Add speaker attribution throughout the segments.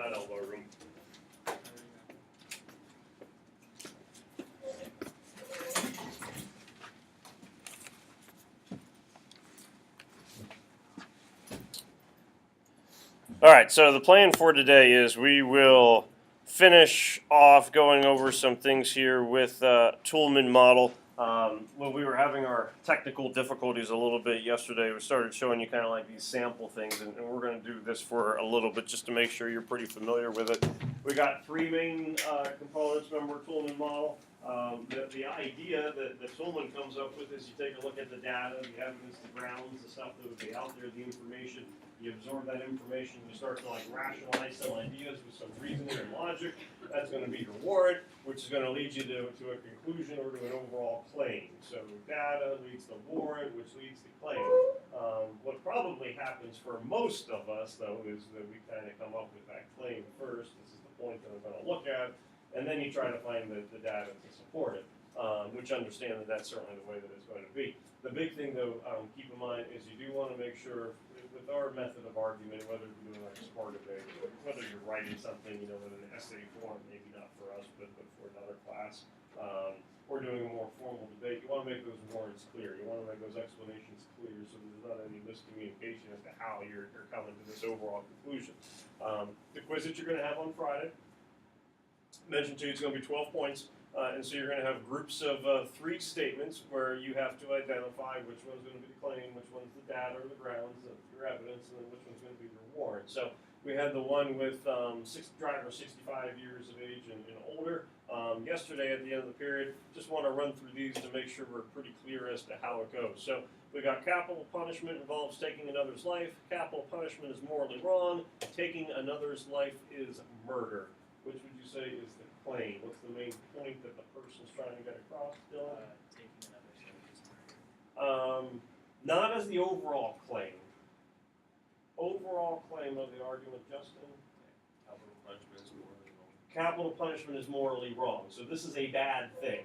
Speaker 1: that elbow room. All right, so the plan for today is we will finish off going over some things here with ToulminModel. When we were having our technical difficulties a little bit yesterday, we started showing you kind of like these sample things, and we're going to do this for a little bit just to make sure you're pretty familiar with it. We got three main components, remember ToulminModel. The idea that Toulmin comes up with is you take a look at the data, the evidence, the grounds, the stuff that would be out there, the information. You absorb that information, you start to like rationalize some ideas with some reasoning and logic. That's going to be your warrant, which is going to lead you to a conclusion or to an overall claim. So data leads to warrant, which leads to claim. What probably happens for most of us, though, is that we kind of come up with that claim first. This is the point that I'm going to look at, and then you try to find the data to support it, which understand that that's certainly the way that it's going to be. The big thing, though, keep in mind is you do want to make sure with our method of argument, whether you're doing like a smart debate, whether you're writing something, in an essay form, maybe not for us, but for another class, or doing a more formal debate, you want to make those warrants clear. You want to make those explanations clear so there's not any miscommunication as to how you're coming to this overall conclusion. The quiz that you're going to have on Friday, mentioned to you, it's going to be 12 points. And so you're going to have groups of 3 statements where you have to identify which one's going to be the claim, which one's the data or the grounds of your evidence, and then which one's going to be your warrant. So we had the one with driver 65 years of age and older. Yesterday at the end of the period, just want to run through these to make sure we're pretty clear as to how it goes. So we got capital punishment involves taking another's life. Capital punishment is morally wrong. Taking another's life is murder. Which would you say is the claim? What's the main point that the person's trying to get across, Dylan?
Speaker 2: Taking another's life is murder.
Speaker 1: Not as the overall claim. Overall claim of the argument, Justin?
Speaker 2: Capital punishment is morally wrong.
Speaker 1: Capital punishment is morally wrong. So this is a bad thing.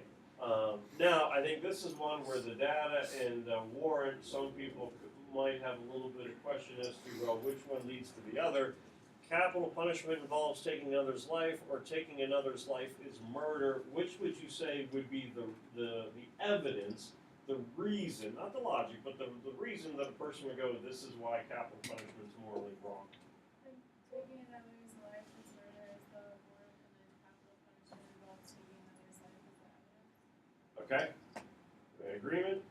Speaker 1: Now, I think this is one where the data and warrant, some people might have a little bit of question as to, well, which one leads to the other. Capital punishment involves taking another's life, or taking another's life is murder. Which would you say would be the evidence, the reason, not the logic, but the reason that a person would go, this is why capital punishment is morally wrong?
Speaker 3: Taking another's life is murder is the warrant, and then capital punishment involves taking another's life is the evidence.
Speaker 1: Okay? Agreement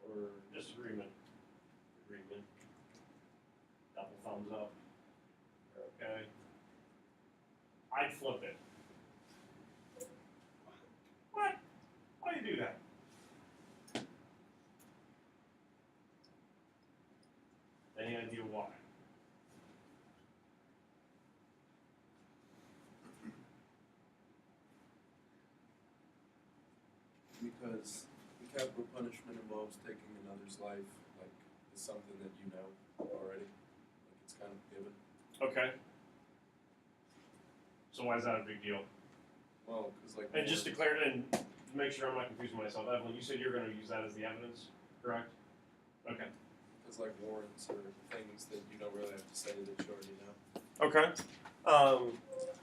Speaker 1: or disagreement? Agreement. Double thumbs up. Okay. I'd flip it. What? Why do you do that? Any idea why?
Speaker 4: Because the capital punishment involves taking another's life, like, is something that you know already. Like, it's kind of given.
Speaker 1: Okay. So why is that a big deal?
Speaker 4: Well, because like.
Speaker 1: And just to clear and to make sure I'm not confusing myself, Evelyn, you said you're going to use that as the evidence, correct? Okay.
Speaker 4: Because like warrants or things that you don't really have to say that you already know.
Speaker 1: Okay.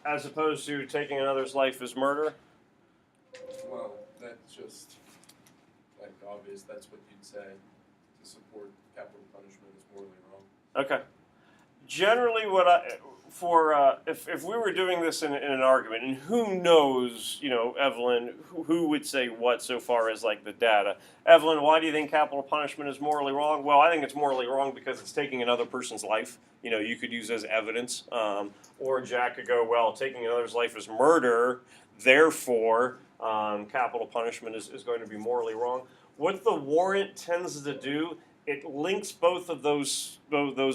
Speaker 1: As opposed to taking another's life is murder?
Speaker 4: Well, that's just like obvious. That's what you'd say to support capital punishment is morally wrong.
Speaker 1: Okay. Generally, if we were doing this in an argument, and who knows, Evelyn, who would say what so far as like the data? Evelyn, why do you think capital punishment is morally wrong? Well, I think it's morally wrong because it's taking another person's life. You could use as evidence. Or Jack could go, well, taking another's life is murder, therefore capital punishment is going to be morally wrong. What the warrant tends to do, it links both of those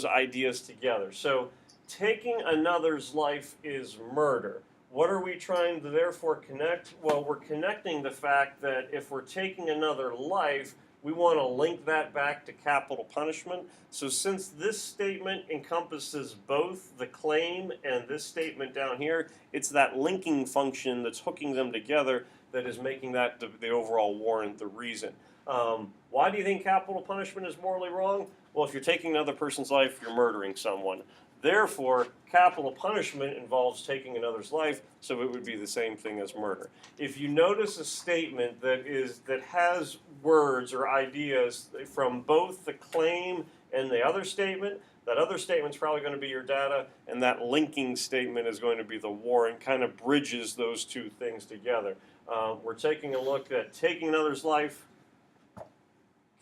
Speaker 1: ideas together. So taking another's life is murder. What are we trying to therefore connect? Well, we're connecting the fact that if we're taking another life, we want to link that back to capital punishment. So since this statement encompasses both the claim and this statement down here, it's that linking function that's hooking them together that is making that the overall warrant the reason. Why do you think capital punishment is morally wrong? Well, if you're taking another person's life, you're murdering someone. Therefore, capital punishment involves taking another's life, so it would be the same thing as murder. If you notice a statement that has words or ideas from both the claim and the other statement, that other statement's probably going to be your data, and that linking statement is going to be the warrant. Kind of bridges those two things together. We're taking a look at taking another's life,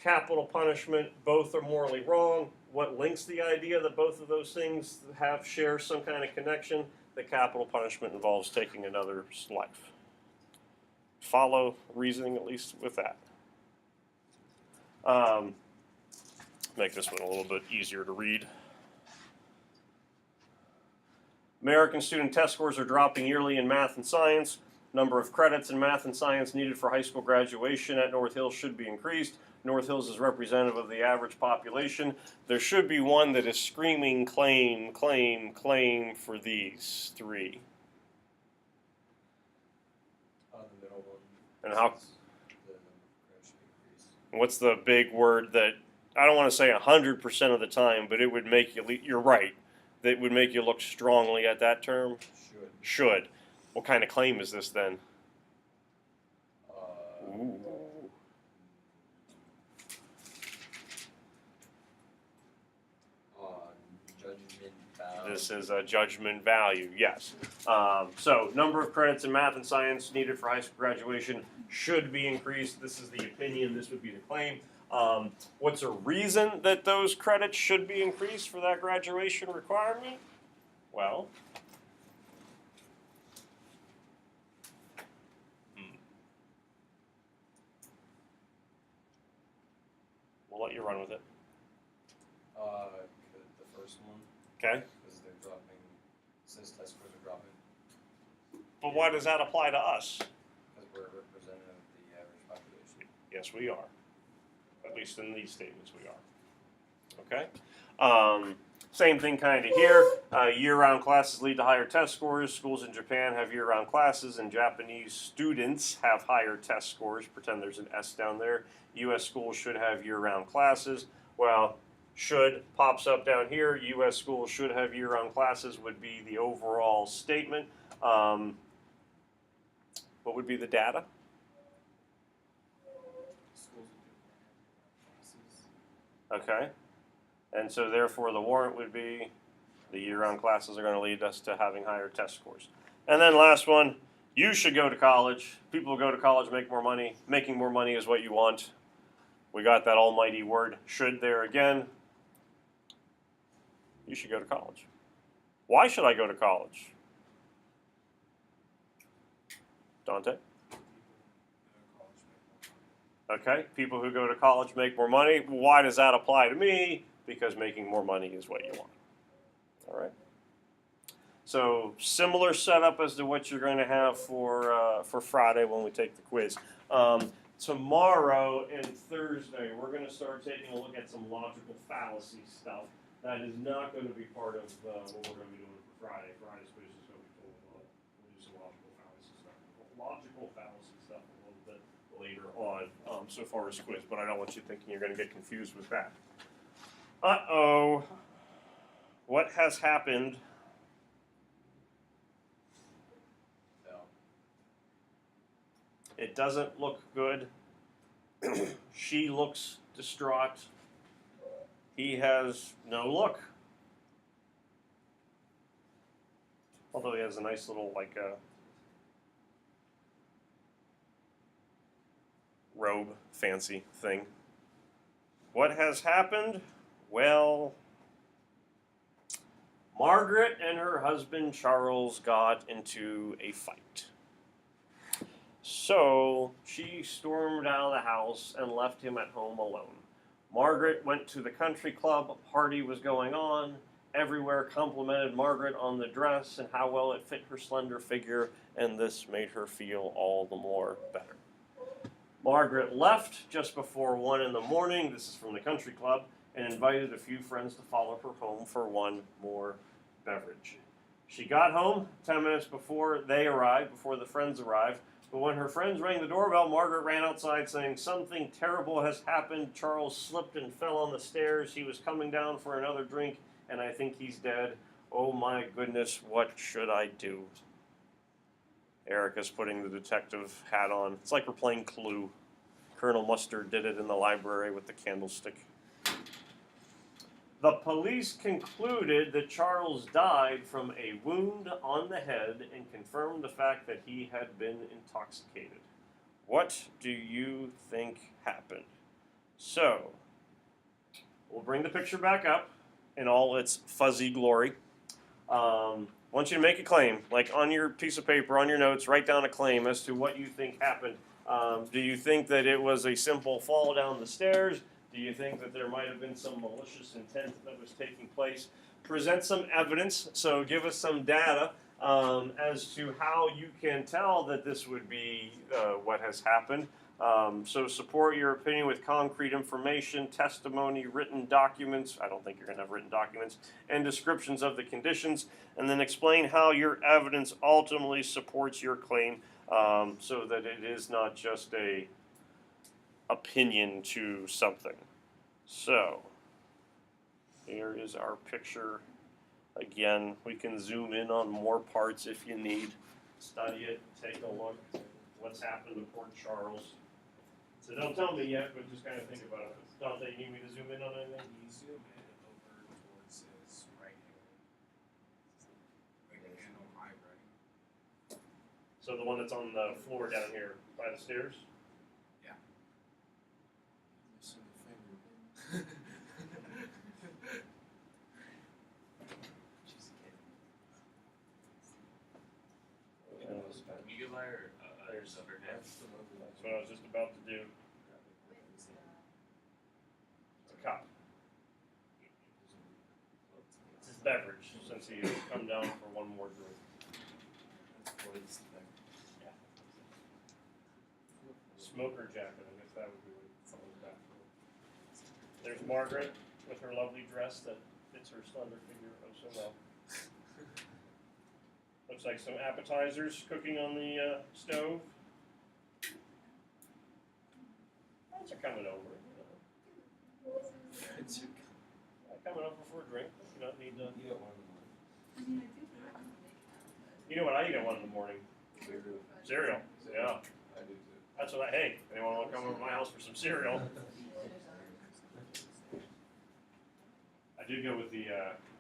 Speaker 1: capital punishment. Both are morally wrong. What links the idea that both of those things share some kind of connection? The capital punishment involves taking another's life. Follow reasoning at least with that. Make this one a little bit easier to read. American student test scores are dropping yearly in math and science. Number of credits in math and science needed for high school graduation at North Hills should be increased. North Hills is representative of the average population. There should be one that is screaming claim, claim, claim for these three.
Speaker 4: The middle one.
Speaker 1: And how?
Speaker 4: The number of credits should increase.
Speaker 1: What's the big word that I don't want to say 100% of the time, but it would make you. You're right. That would make you look strongly at that term. Should. What kind of claim is this then? Ooh.
Speaker 4: Judgment value.
Speaker 1: This is a judgment value, yes. So, number of credits in math and science needed for high school graduation should be increased. This is the opinion. This would be the claim. What's a reason that those credits should be increased for that graduation requirement? Well, we'll let you run with it.
Speaker 4: The first one.
Speaker 1: Okay.
Speaker 4: Because they're dropping, since test scores are dropping.
Speaker 1: But why does that apply to us?
Speaker 4: Because we're representative of the average population.
Speaker 1: Yes, we are. At least in these statements, we are. Okay. Same thing kind of here. Year-round classes lead to higher test scores. Schools in Japan have year-round classes, and Japanese students have higher test scores. Pretend there's an S down there. U.S. schools should have year-round classes. Well, should pops up down here. U.S. schools should have year-round classes would be the overall statement. What would be the data?
Speaker 2: Schools would do classes.
Speaker 1: Okay. And so therefore the warrant would be the year-round classes are going to lead us to having higher test scores. And then last one, you should go to college. People who go to college make more money. Making more money is what you want. We got that almighty word should there again. You should go to college. Why should I go to college? Dante? Okay, people who go to college make more money. Why does that apply to me? Because making more money is what you want. All right. So similar setup as to what you're going to have for Friday when we take the quiz. Tomorrow and Thursday, we're going to start taking a look at some logical fallacy stuff. That is not going to be part of what we're going to be doing for Friday. Friday's quiz is going to be we'll do some logical fallacy stuff. Logical fallacy stuff a little bit later on so far as quiz, but I don't want you thinking you're going to get confused with that. Uh-oh. What has happened?
Speaker 4: No.
Speaker 1: It doesn't look good. She looks distraught. He has no look. Although he has a nice little, robe, fancy thing. What has happened? Well, Margaret and her husband Charles got into a fight. So she stormed out of the house and left him at home alone. Margaret went to the country club. A party was going on. Everywhere complimented Margaret on the dress and how well it fit her slender figure, and this made her feel all the more better. Margaret left just before 1 in the morning, this is from the country club, and invited a few friends to follow her home for one more beverage. She got home 10 minutes before they arrived, before the friends arrived. But when her friends rang the doorbell, Margaret ran outside saying, "Something terrible has happened. Charles slipped and fell on the stairs. He was coming down for another drink, and I think he's dead. Oh my goodness, what should I do?" Erica's putting the detective hat on. It's like we're playing Clue. Colonel Mustard did it in the library with the candlestick. The police concluded that Charles died from a wound on the head and confirmed the fact that he had been intoxicated. What do you think happened? So, we'll bring the picture back up in all its fuzzy glory. I want you to make a claim, like on your piece of paper, on your notes, write down a claim as to what you think happened. Do you think that it was a simple fall down the stairs? Do you think that there might have been some malicious intent that was taking place? Present some evidence, so give us some data as to how you can tell that this would be what has happened. So support your opinion with concrete information, testimony, written documents. I don't think you're going to have written documents, and descriptions of the conditions, and then explain how your evidence ultimately supports your claim, so that it is not just a opinion to something. So here is our picture. Again, we can zoom in on more parts if you need. Study it, take a look at what's happened to poor Charles. So don't tell me yet, but just kind of think about it. Dante, you need me to zoom in on anything?
Speaker 5: You zoom in over towards his right hand. Like the hand on my right.
Speaker 1: So the one that's on the floor down here by the stairs?
Speaker 4: Missing a finger.
Speaker 2: Can you go by her other hand?
Speaker 1: That's what I was just about to do. A cup. It's his beverage, since he has come down for one more drink. Yeah. Smoker jacket, I guess that would be what someone's back for. There's Margaret with her lovely dress that fits her slender figure oh so well. Looks like some appetizers cooking on the stove. Friends are coming over. Coming over for a drink. You don't need to.
Speaker 4: You don't want
Speaker 3: I mean, I do like to make it out, but
Speaker 1: You know what I eat at 1 in the morning?
Speaker 4: cereal.
Speaker 1: Cereal. Yeah.
Speaker 4: I do too.
Speaker 1: That's what I. Hey, anyone want to come over to my house for some cereal? I do go with the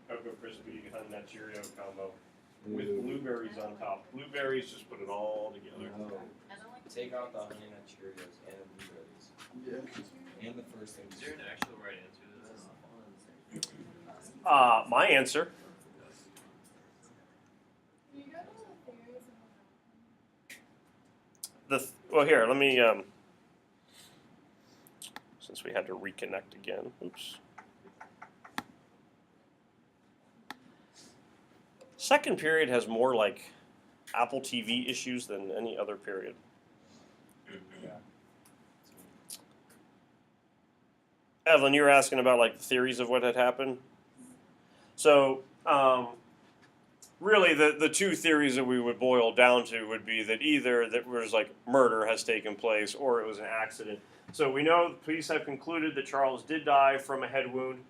Speaker 1: Cocoa Crispy Honey Nut Cheerio combo with blueberries on top. Blueberries just put it all together.
Speaker 6: No.
Speaker 3: I don't like
Speaker 6: Take out the Honey Nut Cheerios and blueberries.
Speaker 4: Yeah.
Speaker 6: And the first thing.
Speaker 2: Is there an actual right answer to this?
Speaker 1: My answer.
Speaker 3: Can you go to the theories and what happened?
Speaker 1: Well, here, let me. Since we had to reconnect again. Oops. Second period has more like Apple TV issues than any other period. Evelyn, you were asking about like the theories of what had happened. So, really, the two theories that we would boil down to would be that either that was like murder has taken place or it was an accident. So we know the police have concluded that Charles did die from a head wound,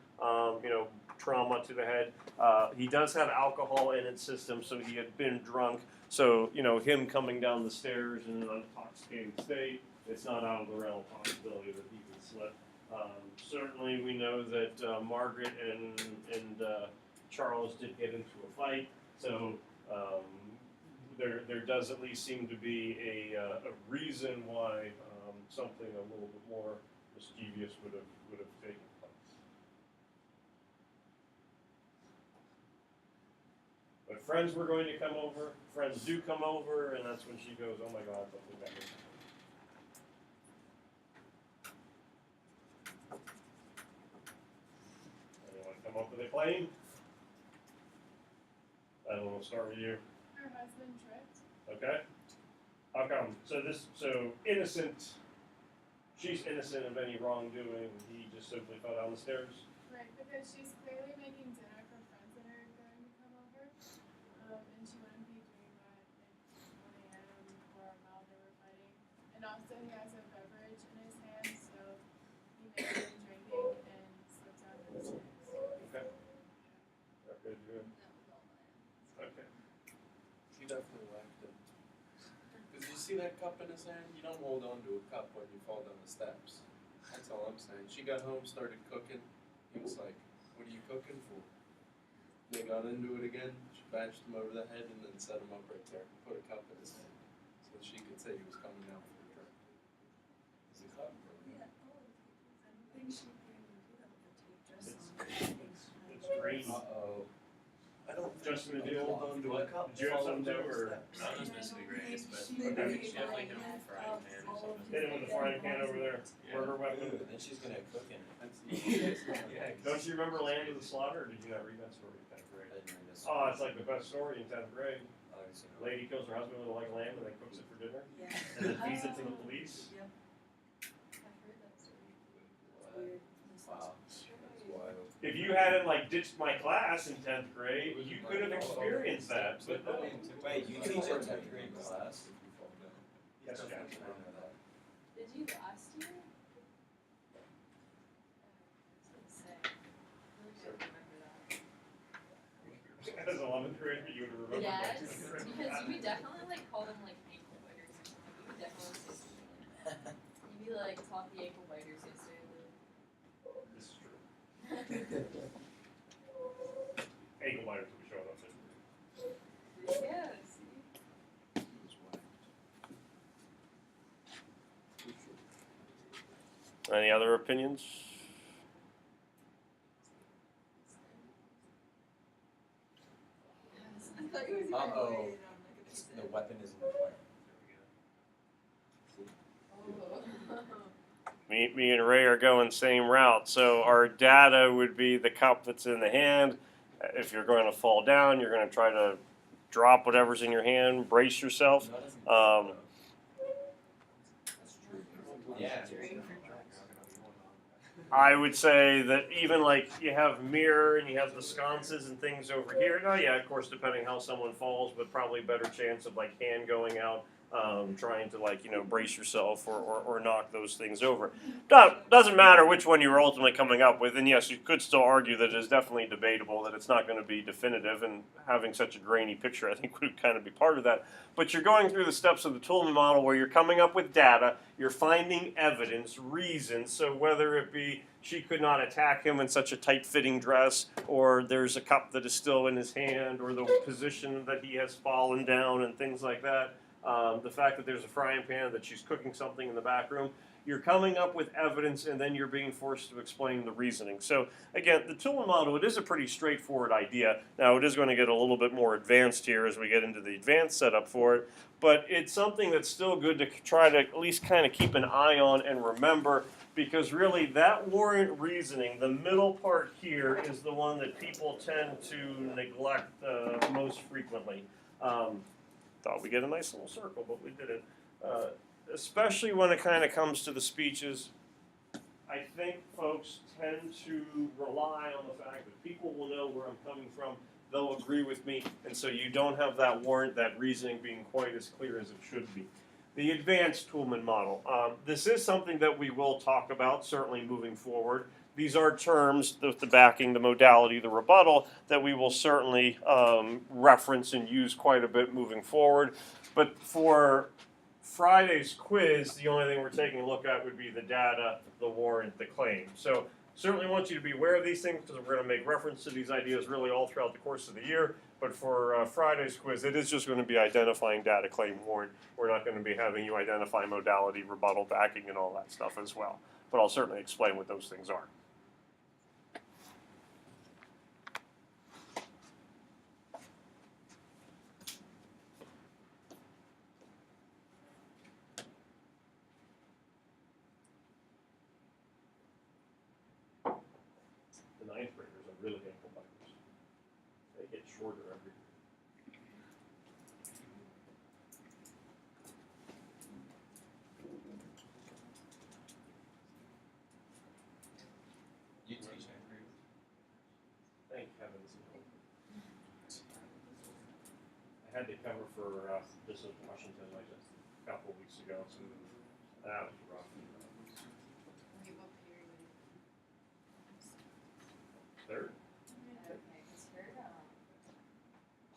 Speaker 1: trauma to the head. He does have alcohol in his system, so he had been drunk. So, him coming down the stairs in an intoxicated state, it's not out of the realm of possibility that he can slip. Certainly, we know that Margaret and Charles did get into a fight. So there does at least seem to be a reason why something a little bit more mischievous would have taken place. But friends were going to come over. Friends do come over, and that's when she goes, "Oh my God, something bad has happened." Anyone come up with a claim? We'll start with you.
Speaker 3: Her husband tripped.
Speaker 1: Okay. How come? So innocent. She's innocent of any wrongdoing. He just simply fell down the stairs.
Speaker 3: Right, because she's clearly making dinner for friends that are going to come over. And she wouldn't be doing that at 1 a.m. or while they were And also he has a beverage in his hand, so he may have been drinking and slipped out of his hands.
Speaker 1: Okay. Okay, good. Okay.
Speaker 4: He definitely lacked it. Cause you see that cup in his hand? You don't hold on to a cup when you fall down the steps. That's all I'm saying. She got home, started cooking. He was like, "What are you cooking for?" They got into it again. She bashed him over the head and then set him up right there. Put a cup in his hand so she could say he was coming out for a drink. It's a cup.
Speaker 1: It's great.
Speaker 4: Uh-oh. I don't think
Speaker 1: Justin,
Speaker 4: she
Speaker 1: did you
Speaker 4: hold
Speaker 1: hold
Speaker 4: on to a cup.
Speaker 1: Did you have something to do, or?
Speaker 2: Not as missing grace, but
Speaker 1: Okay.
Speaker 2: she definitely hit him with a frying pan or something.
Speaker 1: Hit him with the frying pan over there. Murder weapon.
Speaker 6: Ooh, then she's gonna cook in it.
Speaker 2: Yeah,
Speaker 1: Don't you remember Land of the Slaughter, or did you not read that story in 10th grade?
Speaker 6: I didn't read this.
Speaker 1: Oh, it's like the best story in 10th grade.
Speaker 6: Obviously
Speaker 1: A
Speaker 6: not.
Speaker 1: lady kills her husband with a leg of lamb and then cooks it for dinner,
Speaker 7: Yeah.
Speaker 1: and then feeds it to the police.
Speaker 7: Yep.
Speaker 3: I've heard that story.
Speaker 7: It's weird.
Speaker 4: Wow. That's wild.
Speaker 1: If you hadn't like ditched my class in 10th grade, you could have experienced that. But no.
Speaker 6: Wait, you teach a 10th grade class?
Speaker 4: If you fall down.
Speaker 1: Yes,
Speaker 6: I
Speaker 1: Jack.
Speaker 6: didn't know that.
Speaker 3: Did you last year? I was gonna say. I feel like I remember that.
Speaker 1: As 11th grade, you would remember.
Speaker 3: Yes,
Speaker 1: that.
Speaker 3: because you would definitely like call them like ankle biters or something. You would definitely say something like that. You'd be like, taught the ankle biters yesterday.
Speaker 1: This is true. Ankle biters will be showing up this week.
Speaker 3: Yeah, see?
Speaker 4: He was whacked. For sure.
Speaker 1: Any other opinions?
Speaker 7: I thought you were gonna
Speaker 6: Uh-oh.
Speaker 7: wait, and I'm like,
Speaker 6: It's,
Speaker 7: okay,
Speaker 6: the weapon is in the fire.
Speaker 1: Me and Ray are going same route. So our data would be the cup that's in the hand. If you're going to fall down, you're going to try to drop whatever's in your hand, brace yourself.
Speaker 6: Not as
Speaker 4: That's true.
Speaker 6: Yeah.
Speaker 1: I would say that even like you have mirror and you have the sconces and things over here. Now, yeah, of course, depending how someone falls, but probably better chance of like hand going out, trying to like brace yourself or knock those things over. Doesn't matter which one you were ultimately coming up with, and yes, you could still argue that it is definitely debatable that it's not going to be definitive, and having such a grainy picture, I think, would kind of be part of that. But you're going through the steps of the Toulmin model where you're coming up with data, you're finding evidence, reasons. So whether it be she could not attack him in such a tight-fitting dress, or there's a cup that is still in his hand, or the position that he has fallen down, and things like that. The fact that there's a frying pan, that she's cooking something in the back room. You're coming up with evidence, and then you're being forced to explain the reasoning. So again, the Toulmin model, it is a pretty straightforward idea. Now, it is going to get a little bit more advanced here as we get into the advanced setup for it, but it's something that's still good to try to at least kind of keep an eye on and remember, because really that warrant reasoning, the middle part here, is the one that people tend to neglect most frequently. Thought we get a nice little circle, but we didn't. Especially when it kind of comes to the speeches, I think folks tend to rely on the fact that people will know where I'm coming from, they'll agree with me, and so you don't have that warrant, that reasoning being quite as clear as it should be. The advanced Toulmin model. This is something that we will talk about, certainly moving forward. These are terms, the backing, the modality, the rebuttal, that we will certainly reference and use quite a bit moving forward. But for Friday's quiz, the only thing we're taking a look at would be the data, the warrant, the claim. So certainly want you to be aware of these things, because we're going to make reference to these ideas really all throughout the course of the year. But for Friday's quiz, it is just going to be identifying data, claim, warrant. We're not going to be having you identify modality, rebuttal, backing, and all that stuff as well. But I'll certainly explain what those things are. The ninth graders are really ankle biters. They get shorter every year.
Speaker 6: You teach that grade?
Speaker 1: Thank heavens. No. I had to cover for this in Washington like a couple of weeks ago. So That was rough.
Speaker 7: Wait, what period?
Speaker 1: Third?
Speaker 7: Okay, 'cause her,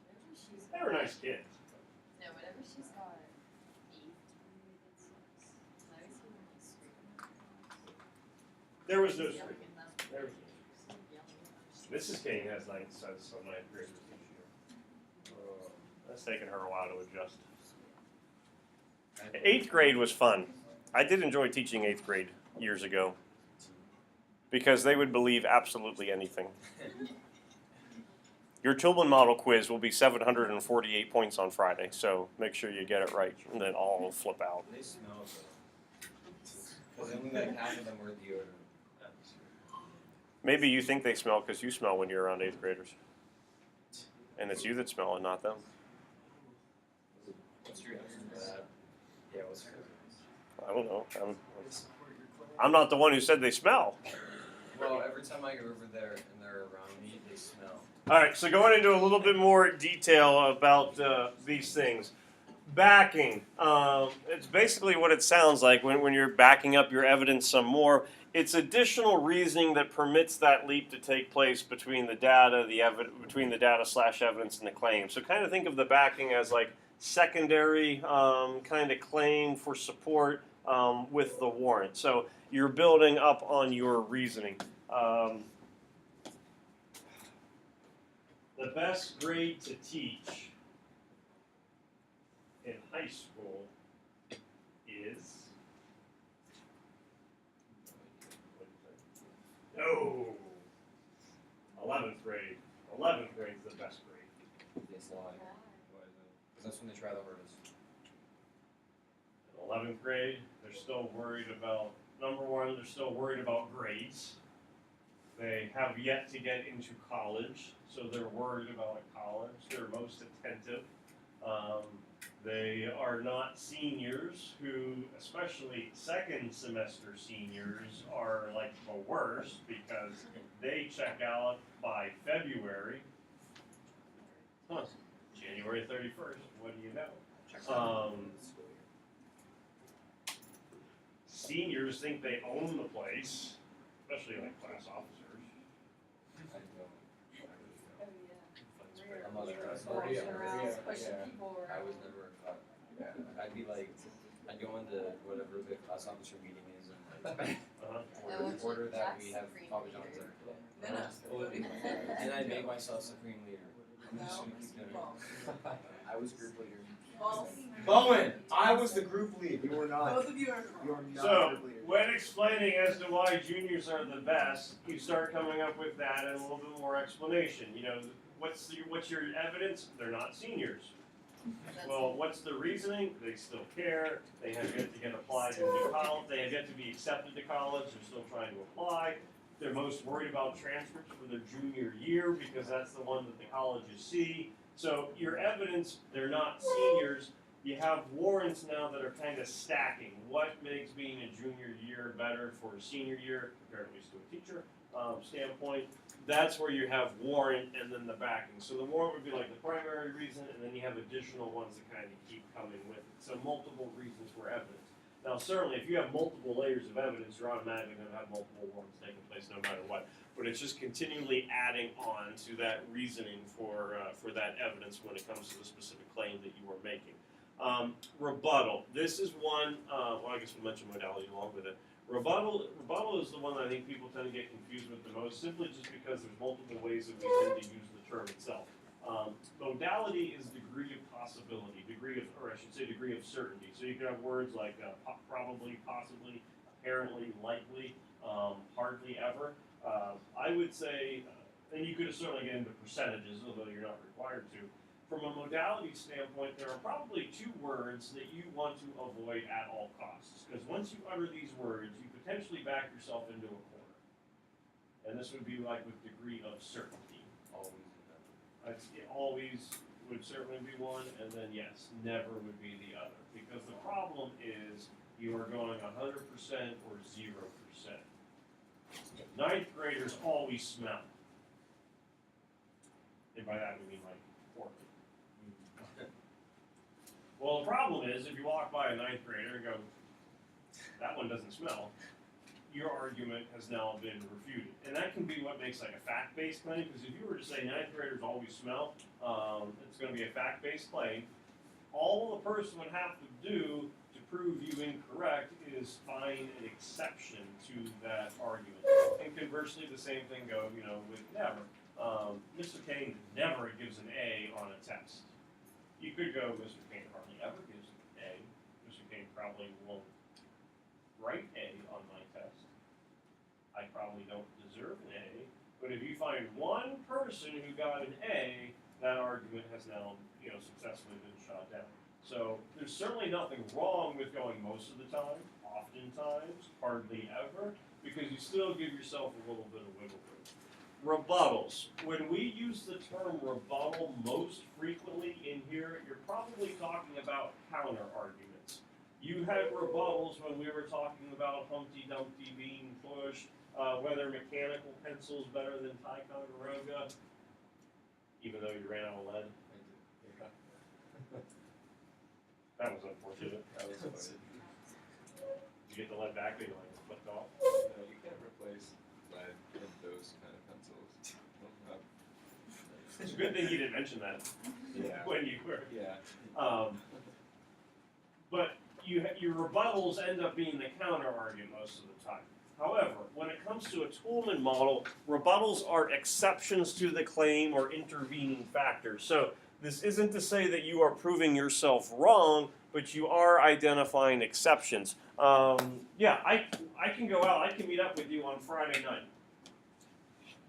Speaker 7: whenever she's
Speaker 1: They were nice kids.
Speaker 7: No, whenever she's got eighth period, it sucks. 'Cause I always hear them like screaming.
Speaker 1: There was no
Speaker 7: Yelling
Speaker 1: screaming.
Speaker 7: at them.
Speaker 1: There was no Mrs. King has ninth sense, so ninth graders this year. That's taken her a while to adjust. Eighth grade was fun. I did enjoy teaching eighth grade years ago because they would believe absolutely anything. Your Toulmin model quiz will be 748 points on Friday, so make sure you get it right, and then all will flip out.
Speaker 6: They smell though. Because only like half of them were deodorant.
Speaker 1: Maybe you think they smell because you smell when you're around eighth graders. And it's you that smell and not them.
Speaker 6: What's your answer to that? Yeah, what's your
Speaker 1: I don't know. I'm not the one who said they smell.
Speaker 6: Well, every time I go over there and they're around me, they smell.
Speaker 1: All right, so going into a little bit more detail about these things. Backing. It's basically what it sounds like when you're backing up your evidence some more. It's additional reasoning that permits that leap to take place between the data, between the data/evidence and the claim. So kind of think of the backing as like secondary kind of claim for support with the warrant. So you're building up on your reasoning. The best grade to teach in high school is no 11th grade. 11th grade is the best grade.
Speaker 6: They slide. Why is it? Because that's when they try the hardest.
Speaker 1: In 11th grade, they're still worried about number one. They're still worried about grades. They have yet to get into college, so they're worried about college. They're most attentive. They are not seniors who, especially second semester seniors, are like the worst because they check out by February. Huh. January 31st, what do you know? Seniors think they own the place, especially like class officers.
Speaker 6: I don't.
Speaker 7: Oh, yeah.
Speaker 6: I'm not sure.
Speaker 7: Walking around, pushing
Speaker 4: yeah.
Speaker 7: people
Speaker 6: I
Speaker 7: around.
Speaker 6: was never a cop. I'd be like, I'd go into whatever the class officer meeting is and like order that we have Papa John's every day.
Speaker 7: No.
Speaker 6: And I made myself supreme leader. I'm just
Speaker 7: No.
Speaker 6: gonna keep doing
Speaker 7: Wrong.
Speaker 6: it. I was group leader.
Speaker 7: False.
Speaker 5: Bowen, I was the group lead. You were not.
Speaker 7: Both of you are
Speaker 5: You
Speaker 7: wrong.
Speaker 5: are not
Speaker 1: So,
Speaker 5: group leader.
Speaker 1: when explaining as to why juniors are the best, you start coming up with that and a little bit more explanation. You know, what's your evidence? They're not seniors.
Speaker 7: That's
Speaker 1: Well, what's the reasoning? They still care. They have yet to get applied into college. They have yet to be accepted to college. They're still trying to apply. They're most worried about transcripts for their junior year because that's the one that the colleges see. So your evidence, they're not seniors. You have warrants now that are kind of stacking. What makes being a junior year better for a senior year, compared at least to a teacher standpoint? That's where you have warrant and then the backing. So the warrant would be like the primary reason, and then you have additional ones that kind of keep coming with it. So multiple reasons for evidence. Now certainly if you have multiple layers of evidence, you're automatically going to have multiple warrants taking place no matter what. But it's just continually adding on to that reasoning for that evidence when it comes to the specific claim that you are making. Rebuttal. This is one, well I guess we'll mention modality along with it. Rebuttal is the one that I think people tend to get confused with the most, simply just because there's multiple ways that we tend to use the term itself. Modality is degree of possibility, degree of certainty. So you can have words like probably, possibly, apparently, likely, hardly ever. I would say, and you could certainly get into percentages, although you're not required to. From a modality standpoint, there are probably two words that you want to avoid at all costs. Because once you utter these words, you potentially back yourself into a corner. And this would be like with degree of certainty. Always would certainly be one, and then yes, never would be the other. Because the problem is you are going 100% or 0%. Ninth graders always smell. And by that we mean like poorly. Well, the problem is if you walk by a ninth grader and go, that one doesn't smell, your argument has now been refuted. And that can be what makes like a fact-based claim, because if you were to say ninth graders always smell, it's going to be a fact-based claim. All the person would have to do to prove you incorrect is find an exception to that argument. And conversely, the same thing goes, with never. Mr. Kane never gives an A on a test. You could go, Mr. Kane hardly ever gives an A. Mr. Kane probably won't write A on my test. I probably don't deserve an A. But if you find one person who got an A, that argument has now, successfully been shot down. So there's certainly nothing wrong with going most of the time, oftentimes, hardly ever, because you still give yourself a little bit of wiggle room. Rebuttals. When we use the term rebuttal most frequently in here, you're probably talking about counter arguments. You had rebuttals when we were talking about Humpty Dumpty being pushed, whether mechanical pencil's better than Ticonderoga, even though you ran out of lead. That was unfortunate.
Speaker 6: That was funny.
Speaker 1: Did you get the lead back or you like flipped off?
Speaker 8: No, you can't replace lead in those kind of pencils.
Speaker 1: It's a good thing you didn't mention that
Speaker 8: Yeah.
Speaker 1: when you were.
Speaker 8: Yeah.
Speaker 1: But your rebuttals end up being the counter argument most of the time. However, when it comes to a Toulmin model, rebuttals are exceptions to the claim or intervening factors. So this isn't to say that you are proving yourself wrong, but you are identifying exceptions. I can go out, I can meet up with you on Friday night.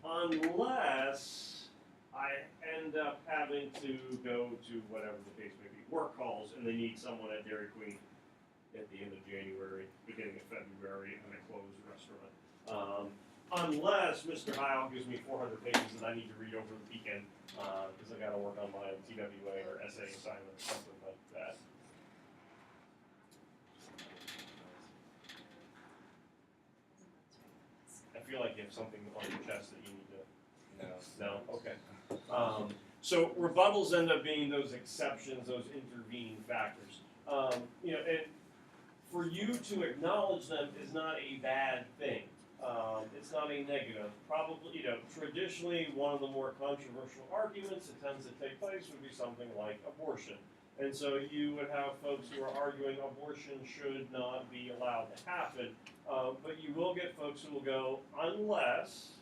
Speaker 1: Unless I end up having to go to whatever the case may be, work calls, and they need someone at Dairy Queen at the end of January, beginning of February, and a closed restaurant. Unless Mr. Heil gives me 400 pages that I need to read over the weekend, because I got to work on my TWA or essay assignment or something like that. I feel like you have something on your chest that you need to. No? Okay. So rebuttals end up being those exceptions, those intervening factors. And for you to acknowledge them is not a bad thing. It's not a negative. Probably, traditionally one of the more controversial arguments that tends to take place would be something like abortion. And so you would have folks who are arguing abortion should not be allowed to happen. But you will get folks who will go, unless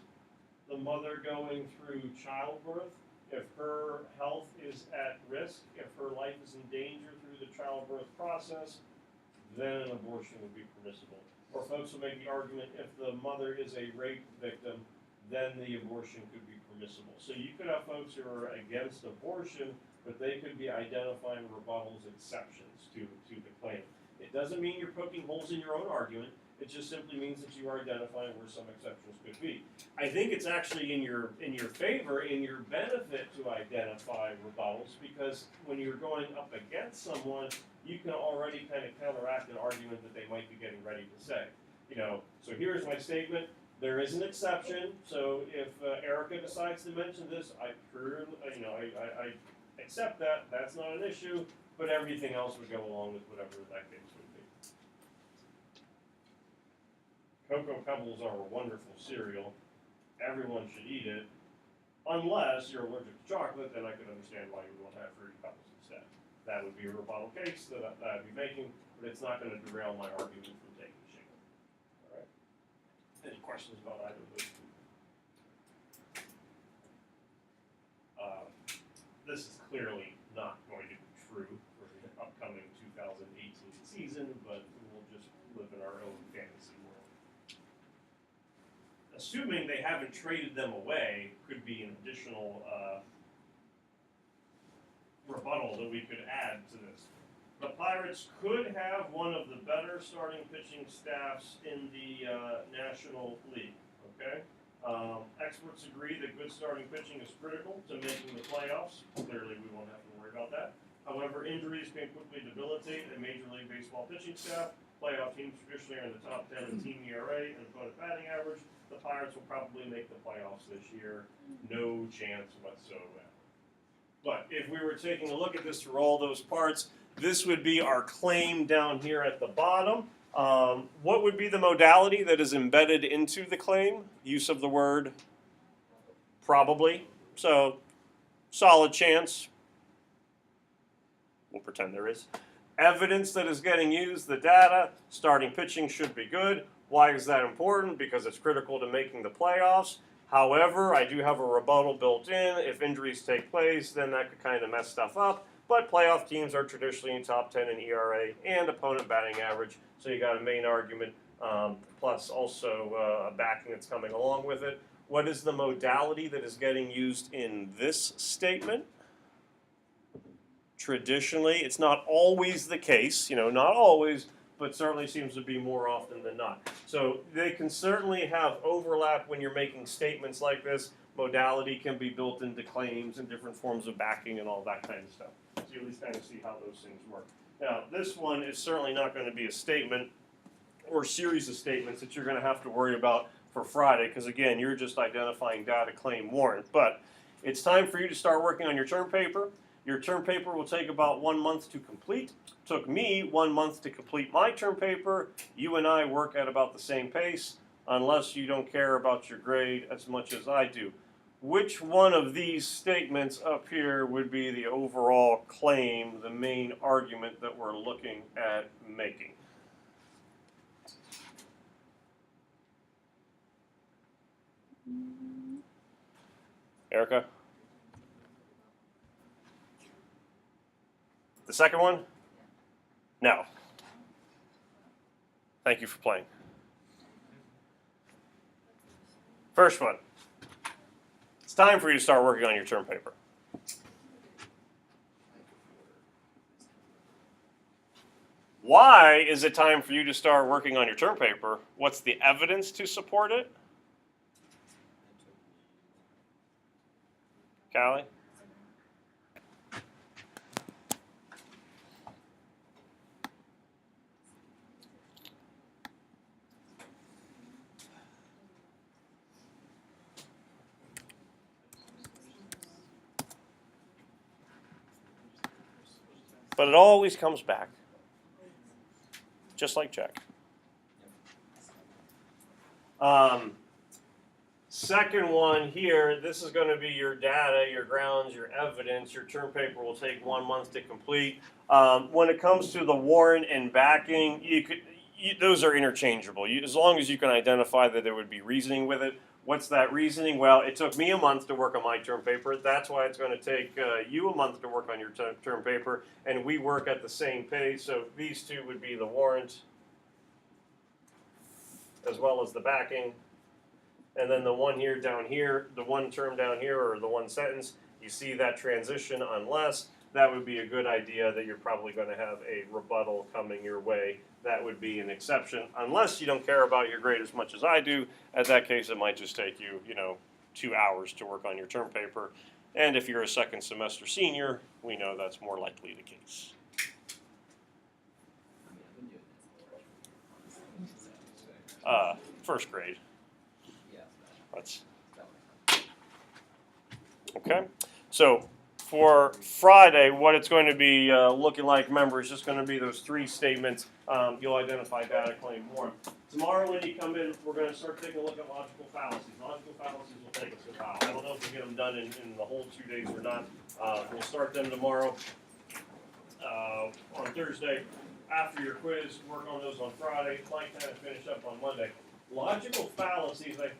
Speaker 1: the mother going through childbirth, if her health is at risk, if her life is in danger through the childbirth process, then an abortion would be permissible. Or folks will make the argument if the mother is a rape victim, then the abortion could be permissible. So you could have folks who are against abortion, but they could be identifying rebuttals exceptions to the claim. It doesn't mean you're poking holes in your own argument. It just simply means that you are identifying where some exceptions could be. I think it's actually in your favor, in your benefit to identify rebuttals, because when you're going up against someone, you can already kind of counteract an argument that they might be getting ready to say. So here's my statement. There is an exception. So if Erica decides to mention this, I accept that. That's not an issue. But everything else would go along with whatever that case would be. Cocoa Pebbles are a wonderful cereal. Everyone should eat it. Unless you're allergic to chocolate, then I could understand why you would want to have Fruity Pebbles instead. That would be a rebuttal case that I'd be making, but it's not going to derail my argument from taking shape. All right? Any questions about either of those two? This is clearly not going to be true for the upcoming 2018 season, but we'll just live in our own fantasy world. Assuming they haven't traded them away, could be an additional rebuttal that we could add to this. The Pirates could have one of the better starting pitching staffs in the National League. Okay, experts agree that good starting pitching is critical to making the playoffs. Clearly, we won't have to worry about that. However, injuries can quickly debilitate a Major League Baseball pitching staff. Playoff teams traditionally are in the top 10 in team ERA and opponent batting average. The Pirates will probably make the playoffs this year. No chance whatsoever. But if we were taking a look at this through all those parts, this would be our claim down here at the bottom. What would be the modality that is embedded into the claim? Use of the word probably. So, solid chance. We'll pretend there is. Evidence that is getting used, the data, starting pitching should be good. Why is that important? Because it's critical to making the playoffs. However, I do have a rebuttal built in. If injuries take place, then that could kind of mess stuff up. But playoff teams are traditionally in top 10 in ERA and opponent batting average. So you got a main argument, plus also a backing that's coming along with it. What is the modality that is getting used in this statement? Traditionally, it's not always the case, not always, but certainly seems to be more often than not. So they can certainly have overlap when you're making statements like this. Modality can be built into claims and different forms of backing and all that kind of stuff. So you at least kind of see how those things work. Now, this one is certainly not going to be a statement or series of statements that you're going to have to worry about for Friday, because again, you're just identifying data, claim, warrant. But it's time for you to start working on your term paper. Your term paper will take about 1 month to complete. Took me 1 month to complete my term paper. You and I work at about the same pace, unless you don't care about your grade as much as I do. Which one of these statements up here would be the overall claim, the main argument that we're looking at making? Erica? The second one? No. Thank you for playing. First one. It's time for you to start working on your term paper. Why is it time for you to start working on your term paper? What's the evidence to support it? Callie? But it always comes back, just like Jack. Second one here, this is going to be your data, your grounds, your evidence. Your term paper will take 1 month to complete. When it comes to the warrant and backing, those are interchangeable. As long as you can identify that there would be reasoning with it. What's that reasoning? Well, it took me a month to work on my term paper. That's why it's going to take you a month to work on your term paper, and we work at the same pace. So these two would be the warrant as well as the backing. And then the one here down here, the one term down here, or the one sentence, you see that transition unless. That would be a good idea that you're probably going to have a rebuttal coming your way. That would be an exception, unless you don't care about your grade as much as I do. In that case, it might just take you, 2 hours to work on your term paper. And if you're a second semester senior, we know that's more likely the case. First grade. That's okay. So for Friday, what it's going to be looking like, remember, it's just going to be those 3 statements. You'll identify data, claim, warrant. Tomorrow when you come in, we're going to start taking a look at logical fallacies. Logical fallacies will take us a while. I don't know if we'll get them done in the whole 2 days or not. We'll start them tomorrow on Thursday. After your quiz, work on those on Friday. Might kind of finish up on Monday. Logical fallacies, I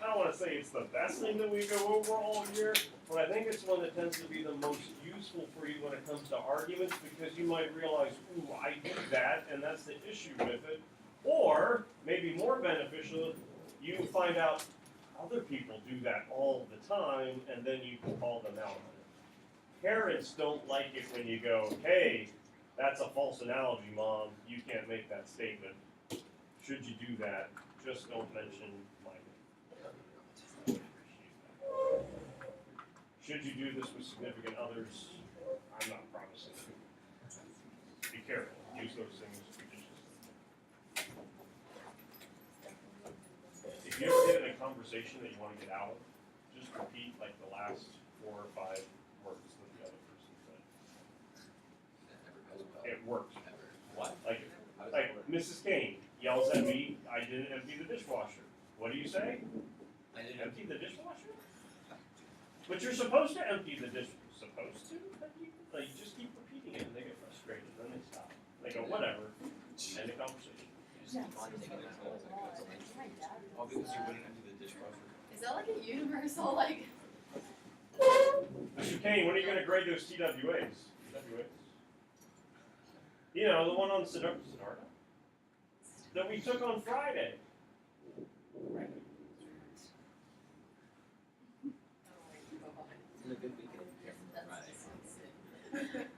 Speaker 1: don't want to say it's the best thing that we go over all year, but I think it's one that tends to be the most useful for you when it comes to arguments, because you might realize, ooh, I do that, and that's the issue with it. Or, maybe more beneficial, you find out other people do that all the time, and then you can call them out on it. Parents don't like it when you go, hey, that's a false analogy, Mom. You can't make that statement. Should you do that? Just don't mention my name. Should you do this with significant others? I'm not promising. Be careful. Use those things judiciously. If you ever get in a conversation that you want to get out of, just repeat like the last 4 or 5 words that the other person said. It works.
Speaker 6: What?
Speaker 1: Like Mrs. Kane, yells at me, I didn't empty the dishwasher. What do you say?
Speaker 6: I didn't
Speaker 1: Empty the dishwasher? But you're supposed to empty the dish. Supposed to? Like, you just keep repeating it and they get frustrated. Then they stop. They go, whatever. End of conversation.
Speaker 7: Yeah,
Speaker 6: I'll take it as well.
Speaker 7: my dad.
Speaker 6: Oh, because you wouldn't empty the dishwasher.
Speaker 7: Is that like a universal like?
Speaker 1: Mr. Kane, when are you going to grade those TWAs? TWAs? You know, the one on Siddhartha? That we took on Friday. Right.
Speaker 6: It's a good weekend.
Speaker 7: That's
Speaker 6: Friday.
Speaker 7: just so sick.